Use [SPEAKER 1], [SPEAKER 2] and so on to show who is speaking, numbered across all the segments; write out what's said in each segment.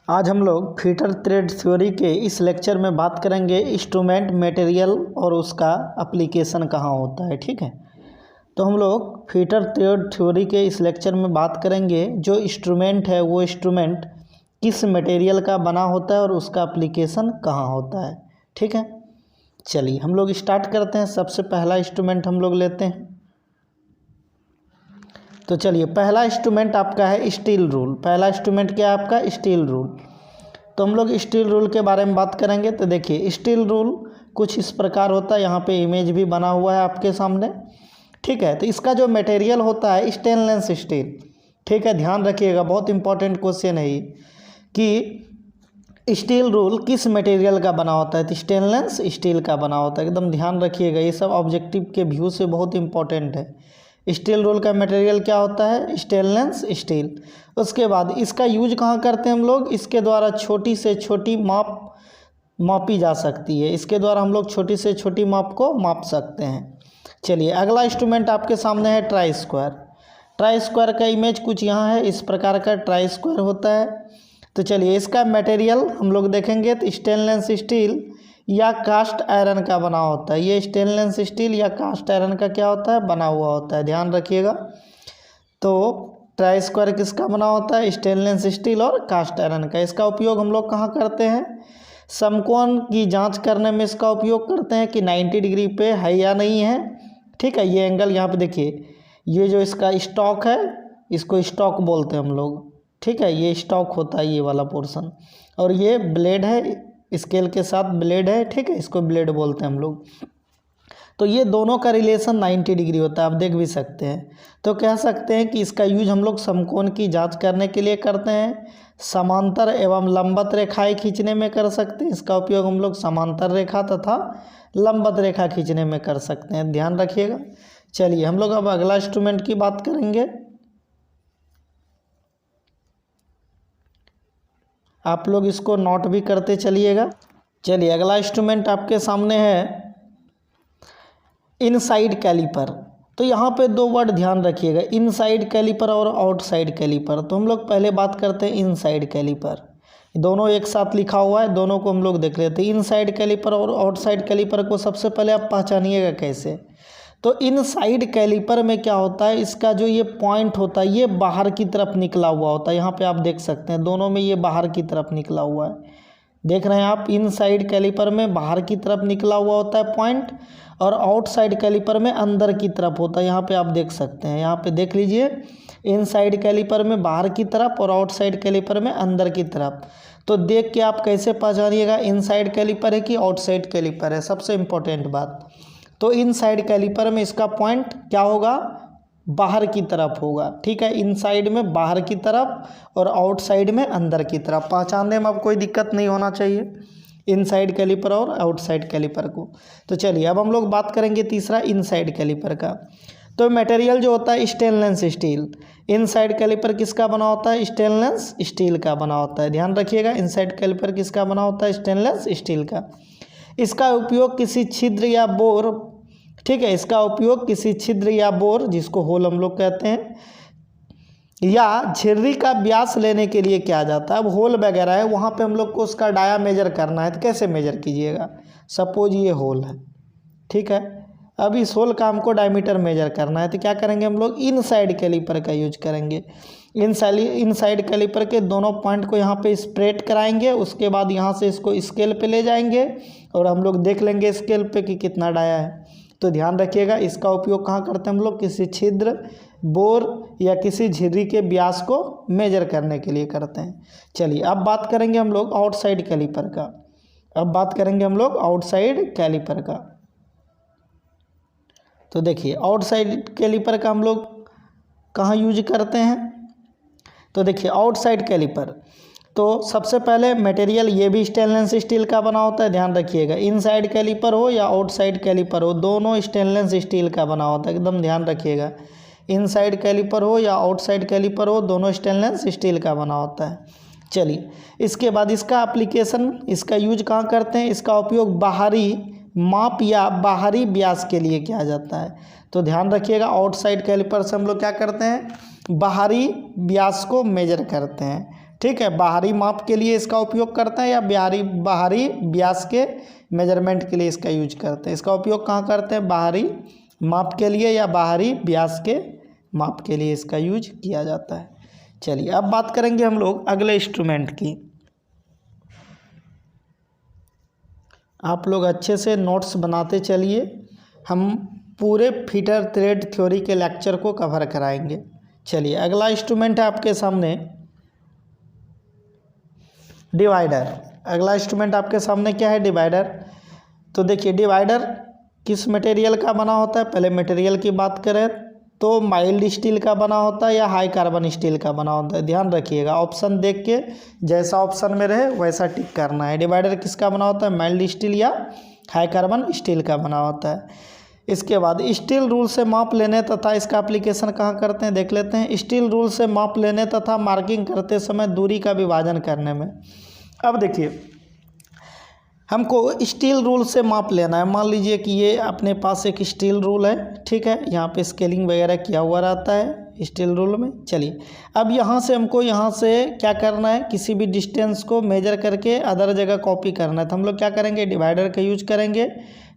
[SPEAKER 1] आज हम लोग फीटर थ्रेड थ्योरी के इस लेक्चर में बात करेंगे इंस्ट्रूमेंट मटेरियल और उसका एप्लीकेशन कहाँ होता है। ठीक है, तो हम लोग फीटर थ्रेड थ्योरी के इस लेक्चर में बात करेंगे जो इंस्ट्रूमेंट है वो इंस्ट्रूमेंट किस मटेरियल का बना होता है और उसका एप्लीकेशन कहाँ होता है। ठीक है, चलिए हम लोग स्टार्ट करते हैं। सबसे पहला इंस्ट्रूमेंट हम लोग लेते हैं। तो चलिए, पहला इंस्ट्रूमेंट आपका है स्टील रूल। पहला इंस्ट्रूमेंट क्या है आपका? Steel rule. तो हम लोग स्टील रूल के बारे में बात करेंगे। तो देखिए, स्टील रूल कुछ इस प्रकार होता है। यहाँ पे इमेज भी बना हुआ है आपके सामने। ठीक है, तो इसका जो मटेरियल होता है स्टेनलेस स्टील। ठीक है, ध्यान रखिएगा, बहुत इंपॉर्टेंट क्वेश्चन है ये कि स्टील रूल किस मटेरियल का बना होता है। तो स्टेनलेस स्टील का बना होता है। एकदम ध्यान रखिएगा, ये सब ऑब्जेक्टिव के व्यू से बहुत इंपॉर्टेंट है। स्टील रूल का मटेरियल क्या होता है? Stainless steel. उसके बाद इसका यूज कहाँ करते हैं हम लोग? इसके द्वारा छोटी से छोटी मापी जा सकती है। इसके द्वारा हम लोग छोटी से छोटी माप को माप सकते हैं। चलिए, अगला इंस्ट्रूमेंट आपके सामने है ट्राई स्क्वायर। ट्राई स्क्वायर का इमेज कुछ यहाँ है, इस प्रकार का ट्राई स्क्वायर होता है। तो चलिए, इसका मटेरियल हम लोग देखेंगे तो स्टेनलेस स्टील या कास्ट आयरन का बना होता है। ये स्टेनलेस स्टील या कास्ट आयरन का क्या होता है? बना हुआ होता है। ध्यान रखिएगा। तो ट्राई स्क्वायर किसका बना होता है? स्टेनलेस स्टील और कास्ट आयरन का। इसका उपयोग हम लोग कहाँ करते हैं? समकोण की जांच करने में इसका उपयोग करते हैं कि 90 डिग्री पे है या नहीं है। ठीक है, ये एंगल यहाँ पे देखिए, ये जो इसका स्टॉक है इसको स्टॉक बोलते हैं हम लोग। ठीक है, ये स्टॉक होता है ये वाला पोर्शन, और ये ब्लेड है, स्केल के साथ ब्लेड है। ठीक है, इसको ब्लेड बोलते हैं हम लोग। तो ये दोनों का रिलेशन 90 डिग्री होता है, आप देख भी सकते हैं। तो कह सकते हैं कि इसका यूज हम लोग समकोण की जांच करने के लिए करते हैं। समांतर एवं लंबवत रेखाएं खींचने में कर सकते हैं। इसका उपयोग हम लोग समांतर रेखा तथा लंबवत रेखा खींचने में कर सकते हैं। ध्यान रखिएगा। चलिए, हम लोग अब अगला इंस्ट्रूमेंट की बात करेंगे। आप लोग इसको नोट भी करते चलिएगा। चलिए, अगला इंस्ट्रूमेंट आपके सामने है इनसाइड कैलिपर। तो यहाँ पे दो वर्ड ध्यान रखिएगा, इनसाइड कैलिपर और आउटसाइड कैलिपर। तो हम लोग पहले बात करते हैं इनसाइड कैलिपर। दोनों एक साथ लिखा हुआ है, दोनों को हम लोग देख लेते हैं। इनसाइड कैलिपर और आउटसाइड कैलिपर को सबसे पहले आप पहचानिएगा कैसे। तो इनसाइड कैलिपर में क्या होता है, इसका जो ये पॉइंट होता है ये बाहर की तरफ निकला हुआ होता है। यहाँ पे आप देख सकते हैं दोनों में ये बाहर की तरफ निकला हुआ है। देख रहे हैं आप, इनसाइड कैलिपर में बाहर की तरफ निकला हुआ होता है पॉइंट, और आउटसाइड कैलिपर में अंदर की तरफ होता है। यहाँ पे आप देख सकते हैं, यहाँ पे देख लीजिए, इनसाइड कैलिपर में बाहर की तरफ और आउटसाइड कैलिपर में अंदर की तरफ। तो देख के आप कैसे पहचानिएगा इनसाइड कैलिपर है कि आउटसाइड कैलिपर है, सबसे इम्पोर्टेंट बात। तो इनसाइड कैलिपर में इसका पॉइंट क्या होगा? बाहर की तरफ होगा। ठीक है, इनसाइड में बाहर की तरफ और आउटसाइड में अंदर की तरफ। पहचानने में अब कोई दिक्कत नहीं होना चाहिए इनसाइड कैलिपर और आउटसाइड कैलिपर को। तो चलिए, अब हम लोग बात करेंगे तीसरा इनसाइड कैलिपर का। तो मटेरियल जो होता है स्टेनलेस स्टील। इनसाइड कैलिपर किसका बना होता है? स्टेनलेस स्टील का बना होता है। ध्यान रखिएगा, इनसाइड कैलिपर किसका बना होता है? स्टेनलेस स्टील का। इसका उपयोग किसी छिद्र या बोर, ठीक है, इसका उपयोग किसी छिद्र या बोर, जिसको होल हम लोग कहते हैं, या झिर्री का व्यास लेने के लिए किया जाता है। अब होल वगैरह है, वहाँ पे हम लोग को उसका डाया मेजर करना है। तो कैसे मेजर कीजिएगा? सपोज ये होल है, ठीक है, अब इस होल का हमको डायमीटर मेजर करना है। तो क्या करेंगे हम लोग? इनसाइड कैलिपर का यूज करेंगे। इनसाइड कैलिपर के दोनों पॉइंट को यहाँ पे स्प्रेड कराएंगे। उसके बाद यहाँ से इसको स्केल पे ले जाएंगे और हम लोग देख लेंगे स्केल पे कि कितना डाया है। तो ध्यान रखिएगा, इसका उपयोग कहाँ करते हैं हम लोग? किसी छिद्र, बोर या किसी झिर्री के व्यास को मेजर करने के लिए करते हैं। चलिए, अब बात करेंगे हम लोग आउटसाइड कैलिपर का। अब बात करेंगे हम लोग आउटसाइड कैलिपर का। तो देखिए, आउटसाइड कैलिपर का हम लोग कहाँ यूज करते हैं? तो देखिए, आउटसाइड कैलिपर, तो सबसे पहले मटेरियल ये भी स्टेनलेस स्टील का बना होता है। ध्यान रखिएगा, इनसाइड कैलिपर हो या आउटसाइड कैलिपर हो, दोनों स्टेनलेस स्टील का बना होता है। एकदम ध्यान रखिएगा, इनसाइड कैलिपर हो या आउटसाइड कैलिपर हो, दोनों स्टेनलेस स्टील का बना होता है। चलिए, इसके बाद इसका एप्लीकेशन, इसका यूज कहाँ करते हैं? इसका उपयोग बाहरी माप या बाहरी व्यास के लिए किया जाता है। तो ध्यान रखिएगा, आउटसाइड कैलिपर से हम लोग क्या करते हैं? बाहरी व्यास को मेजर करते हैं। ठीक है, बाहरी माप के लिए इसका उपयोग करते हैं या बाहरी व्यास के मेजरमेंट के लिए इसका यूज करते हैं। इसका उपयोग कहाँ करते हैं, बाहरी माप के लिए या बाहरी व्यास के माप के लिए इसका यूज किया जाता है। चलिए अब बात करेंगे हम लोग अगले इंस्ट्रूमेंट की। आप लोग अच्छे से नोट्स बनाते चलिए, हम पूरे फीटर थ्रेड थ्योरी के लेक्चर को कवर कराएंगे। चलिए अगला इंस्ट्रूमेंट है आपके सामने डिवाइडर। अगला इंस्ट्रूमेंट आपके सामने क्या है, डिवाइडर। तो देखिए डिवाइडर किस मटेरियल का बना होता है, पहले मटेरियल की बात करें तो माइल्ड स्टील का बना होता है या हाई कार्बन स्टील का बना होता है। ध्यान रखिएगा, ऑप्शन देख के जैसा ऑप्शन में रहे वैसा टिक करना है। डिवाइडर किसका बना होता है, माइल्ड स्टील या हाई कार्बन स्टील का बना होता है। इसके बाद स्टील रूल से माप लेने तथा इसका एप्लीकेशन कहाँ करते हैं देख लेते हैं। स्टील रूल से माप लेने तथा मार्किंग करते समय दूरी का विभाजन करने में। अब देखिए हमको स्टील रूल से माप लेना है। मान लीजिए कि ये अपने पास एक स्टील रूल है, ठीक है, यहाँ पे स्केलिंग वगैरह किया हुआ रहता है स्टील रूल में। चलिए अब यहाँ से हमको यहाँ से क्या करना है, किसी भी डिस्टेंस को मेजर करके अदर जगह कॉपी करना है। तो हम लोग क्या करेंगे, डिवाइडर का यूज करेंगे।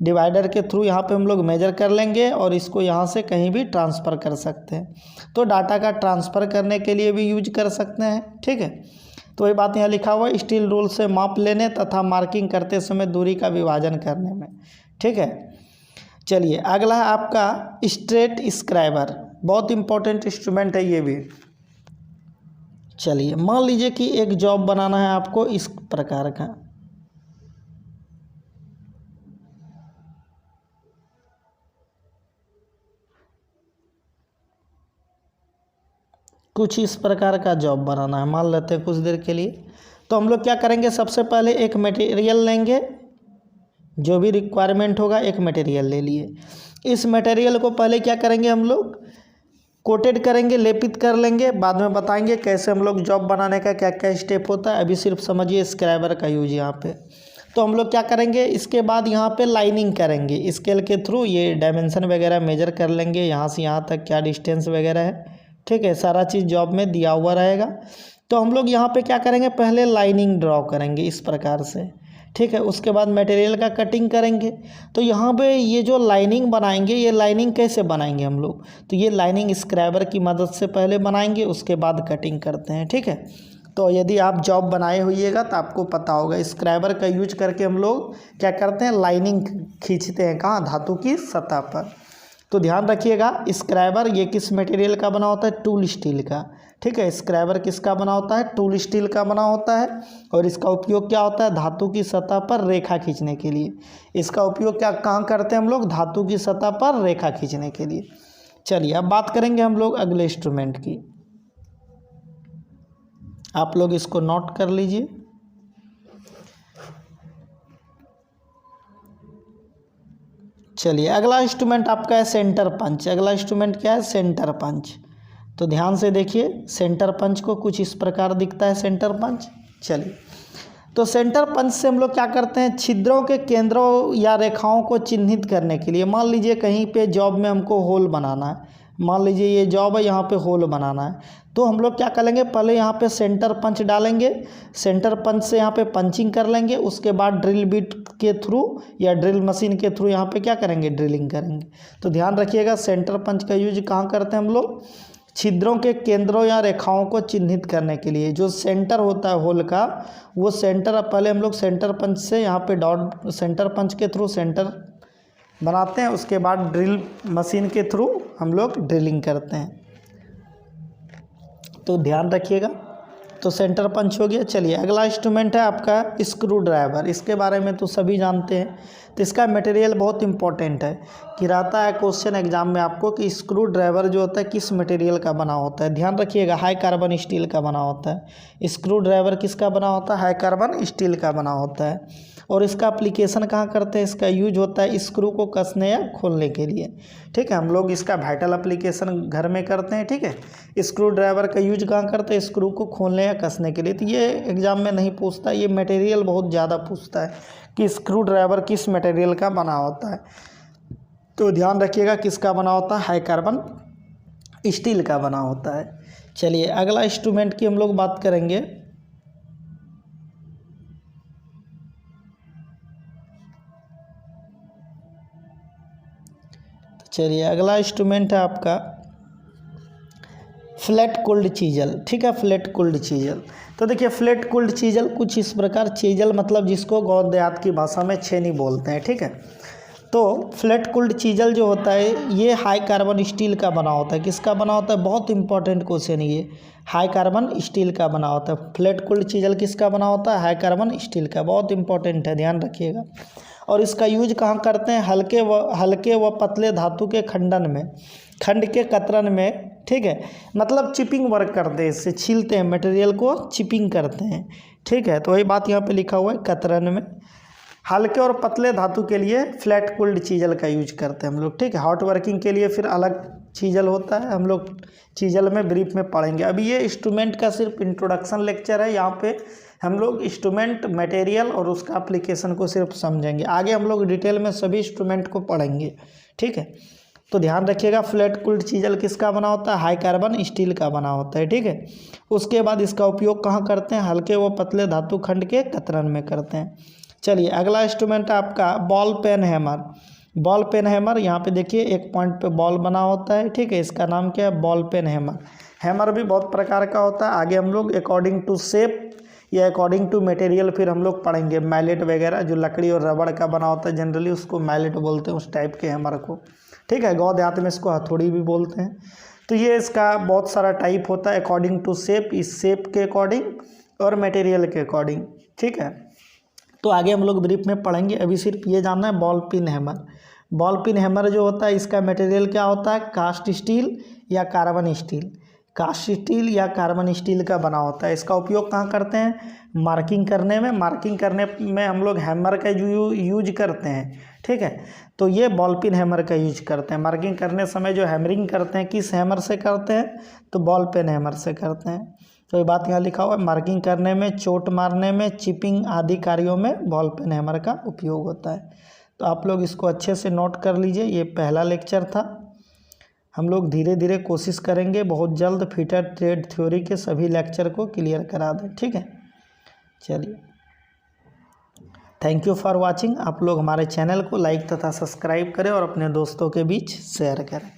[SPEAKER 1] डिवाइडर के थ्रू यहाँ पे हम लोग मेजर कर लेंगे और इसको यहाँ से कहीं भी ट्रांसफ़र कर सकते हैं। तो डाटा का ट्रांसफ़र करने के लिए भी यूज कर सकते हैं, ठीक है। तो ये बात यहाँ लिखा हुआ है, स्टील रूल से माप लेने तथा मार्किंग करते समय दूरी का विभाजन करने में, ठीक है। चलिए अगला है आपका स्ट्रेट स्क्राइबर, बहुत इंपॉर्टेंट इंस्ट्रूमेंट है ये भी। चलिए मान लीजिए कि एक जॉब बनाना है आपको इस प्रकार का, कुछ इस प्रकार का जॉब बनाना है, मान लेते हैं कुछ देर के लिए। तो हम लोग क्या करेंगे, सबसे पहले एक मटेरियल लेंगे, जो भी रिक्वायरमेंट होगा एक मटेरियल ले लिए। इस मटेरियल को पहले क्या करेंगे, हम लोग कोटेड करेंगे, लेपित कर लेंगे। बाद में बताएंगे कैसे हम लोग जॉब बनाने का क्या क्या स्टेप होता है। अभी सिर्फ समझिए स्क्राइबर का यूज यहाँ पे। तो हम लोग क्या करेंगे, इसके बाद यहाँ पे लाइनिंग करेंगे स्केल के थ्रू। ये डायमेंशन वगैरह मेजर कर लेंगे, यहाँ से यहाँ तक क्या डिस्टेंस वगैरह है, ठीक है, सारा चीज़ जॉब में दिया हुआ रहेगा। तो हम लोग यहाँ पे क्या करेंगे, पहले लाइनिंग ड्रॉ करेंगे इस प्रकार से, ठीक है। उसके बाद मटेरियल का कटिंग करेंगे। तो यहाँ पे ये जो लाइनिंग बनाएंगे, ये लाइनिंग कैसे बनाएंगे हम लोग, तो ये लाइनिंग स्क्राइबर की मदद से पहले बनाएंगे, उसके बाद कटिंग करते हैं, ठीक है। तो यदि आप जॉब बनाए होइएगा तो आपको पता होगा, स्क्राइबर का यूज करके हम लोग क्या करते हैं, लाइनिंग खींचते हैं, कहाँ, धातु की सतह पर। तो ध्यान रखिएगा, स्क्राइबर ये किस मटेरियल का बना होता है, टूल स्टील का, ठीक है। स्क्राइबर किसका बना होता है, टूल स्टील का बना होता है। और इसका उपयोग क्या होता है, धातु की सतह पर रेखा खींचने के लिए। इसका उपयोग क्या कहाँ करते हैं हम लोग, धातु की सतह पर रेखा खींचने के लिए। चलिए अब बात करेंगे हम लोग अगले इंस्ट्रूमेंट की। आप लोग इसको नोट कर लीजिए। चलिए अगला इंस्ट्रूमेंट आपका है सेंटर पंच। अगला इंस्ट्रूमेंट क्या है, सेंटर पंच। तो ध्यान से देखिए, सेंटर पंच को कुछ इस प्रकार दिखता है सेंटर पंच। चलिए तो सेंटर पंच से हम लोग क्या करते हैं, छिद्रों के केंद्रों या रेखाओं को चिन्हित करने के लिए। मान लीजिए कहीं पे जॉब में हमको होल बनाना है, मान लीजिए ये जॉब है, यहाँ पे होल बनाना है। तो हम लोग क्या करेंगे, पहले यहाँ पे सेंटर पंच डालेंगे, सेंटर पंच से यहाँ पे पंचिंग कर लेंगे। उसके बाद ड्रिल बिट के थ्रू या ड्रिल मशीन के थ्रू यहाँ पे क्या करेंगे, ड्रिलिंग करेंगे। तो ध्यान रखिएगा, सेंटर पंच का यूज कहाँ करते हैं हम लोग, छिद्रों के केंद्रों या रेखाओं को चिन्हित करने के लिए। जो सेंटर होता है होल का, वो सेंटर पहले हम लोग सेंटर पंच से यहाँ पे डॉट, सेंटर पंच के थ्रू सेंटर बनाते हैं। उसके बाद ड्रिल मशीन के थ्रू हम लोग ड्रिलिंग करते हैं। तो ध्यान रखिएगा, तो सेंटर पंच हो गया। चलिए अगला इंस्ट्रूमेंट है आपका स्क्रू ड्राइवर। इसके बारे में तो सभी जानते हैं। तो इसका मटेरियल बहुत इंपॉर्टेंट है कि रहता है क्वेश्चन एग्जाम में आपको कि स्क्रू ड्राइवर जो होता है किस मटेरियल का बना होता है। ध्यान रखिएगा, हाई कार्बन स्टील का बना होता है। स्क्रू ड्राइवर किसका बना होता है, हाई कार्बन स्टील का बना होता है। और इसका एप्लीकेशन कहाँ करते हैं, इसका यूज होता है स्क्रू को कसने या खोलने के लिए, ठीक है। हम लोग इसका वाइटल एप्लीकेशन घर में करते हैं, ठीक है। स्क्रू ड्राइवर का यूज कहाँ करते हैं, स्क्रू को खोलने या कसने के लिए। तो ये एग्जाम में नहीं पूछता, ये मटेरियल बहुत ज़्यादा पूछता है कि स्क्रू ड्राइवर किस मटेरियल का बना होता है। तो ध्यान रखिएगा किसका बना होता है, हाई कार्बन स्टील का बना होता है। चलिए अगला इंस्ट्रूमेंट की हम लोग बात करेंगे, चलिए अगला इंस्ट्रूमेंट है आपका फ्लैट कूल्ड चीजल। ठीक है, फ्लैट कूल्ड चीजल। तो देखिए फ्लैट कूल्ड चीजल कुछ इस प्रकार, चीजल मतलब जिसको गाँव देहात की भाषा में छेनी बोलते हैं। ठीक है, तो फ्लैट कूल्ड चीजल जो होता है ये हाई कार्बन स्टील का बना होता है। किसका बना होता है? बहुत इंपॉर्टेंट क्वेश्चन ये, हाई कार्बन स्टील का बना होता है। फ्लैट कूल्ड चीजल किसका बना होता है? हाई कार्बन स्टील का। बहुत इंपॉर्टेंट है, ध्यान रखिएगा। और इसका यूज कहाँ करते हैं? हल्के व पतले धातु के खंड के कतरन में। ठीक है, मतलब चिपिंग वर्क करते हैं, इससे छीलते हैं, मटेरियल को चिपिंग करते हैं। ठीक है, तो वही बात यहाँ पे लिखा हुआ है, कतरन में हल्के और पतले धातु के लिए फ्लैट कूल्ड चीजल का यूज करते हैं हम लोग। ठीक है, हॉट वर्किंग के लिए फिर अलग चीजल होता है, हम लोग चीजल में ब्रीफ में पढ़ेंगे। अभी ये इंस्ट्रूमेंट का सिर्फ इंट्रोडक्शन लेक्चर है, यहाँ पे हम लोग इंस्ट्रूमेंट, मटेरियल और उसका एप्लीकेशन को सिर्फ समझेंगे। आगे हम लोग डिटेल में सभी इंस्ट्रूमेंट को पढ़ेंगे। ठीक है, तो ध्यान रखिएगा फ्लैट कूल्ड चीजल किसका बना होता है? हाई कार्बन स्टील का बना होता है। ठीक है, उसके बाद इसका उपयोग कहाँ करते हैं? हल्के व पतले धातु खंड के कतरन में करते हैं। चलिए अगला इंस्ट्रूमेंट है आपका ball peen hammer. Ball peen hammer, यहाँ पे देखिए एक पॉइंट पे बॉल बना होता है। ठीक है, इसका नाम क्या है? Ball peen hammer. हैमर भी बहुत प्रकार का होता है, आगे हम लोग अकॉर्डिंग टू शेप या अकॉर्डिंग टू मटेरियल फिर हम लोग पढ़ेंगे। मैलेट वगैरह जो लकड़ी और रबड़ का बना होता है, जनरली उसको मैलेट बोलते हैं, उस टाइप के हैमर को। ठीक है, गाँव देहात में इसको हथौड़ी भी बोलते हैं। तो ये इसका बहुत सारा टाइप होता है अकॉर्डिंग टू शेप, इस शेप के अकॉर्डिंग और मटेरियल के अकॉर्डिंग। ठीक है, तो आगे हम लोग ब्रीफ में पढ़ेंगे। अभी सिर्फ ये जानना है ball pin hammer. Ball pin hammer जो होता है इसका मटेरियल क्या होता है? कास्ट स्टील या कार्बन स्टील। कास्ट स्टील या कार्बन स्टील का बना होता है। इसका उपयोग कहाँ करते हैं? मार्किंग करने में। मार्किंग करने में हम लोग हैमर का यूज करते हैं। ठीक है, तो ये बॉल पिन हैमर का यूज करते हैं। मार्किंग करने समय जो हैमरिंग करते हैं किस हैमर से करते हैं? तो बॉल पेन हैमर से करते हैं। तो ये बात यहाँ लिखा हुआ है, मार्किंग करने में, चोट मारने में, चिपिंग आदि कार्यों में बॉल पेन हैमर का उपयोग होता है। तो आप लोग इसको अच्छे से नोट कर लीजिए। ये पहला लेक्चर था। हम लोग धीरे धीरे कोशिश करेंगे बहुत जल्द फिटर ट्रेड थ्योरी के सभी लेक्चर को क्लियर करा दें। ठीक है, चलिए थैंक यू फॉर वाचिंग। आप लोग हमारे चैनल को लाइक तथा सब्सक्राइब करें और अपने दोस्तों के बीच शेयर करें।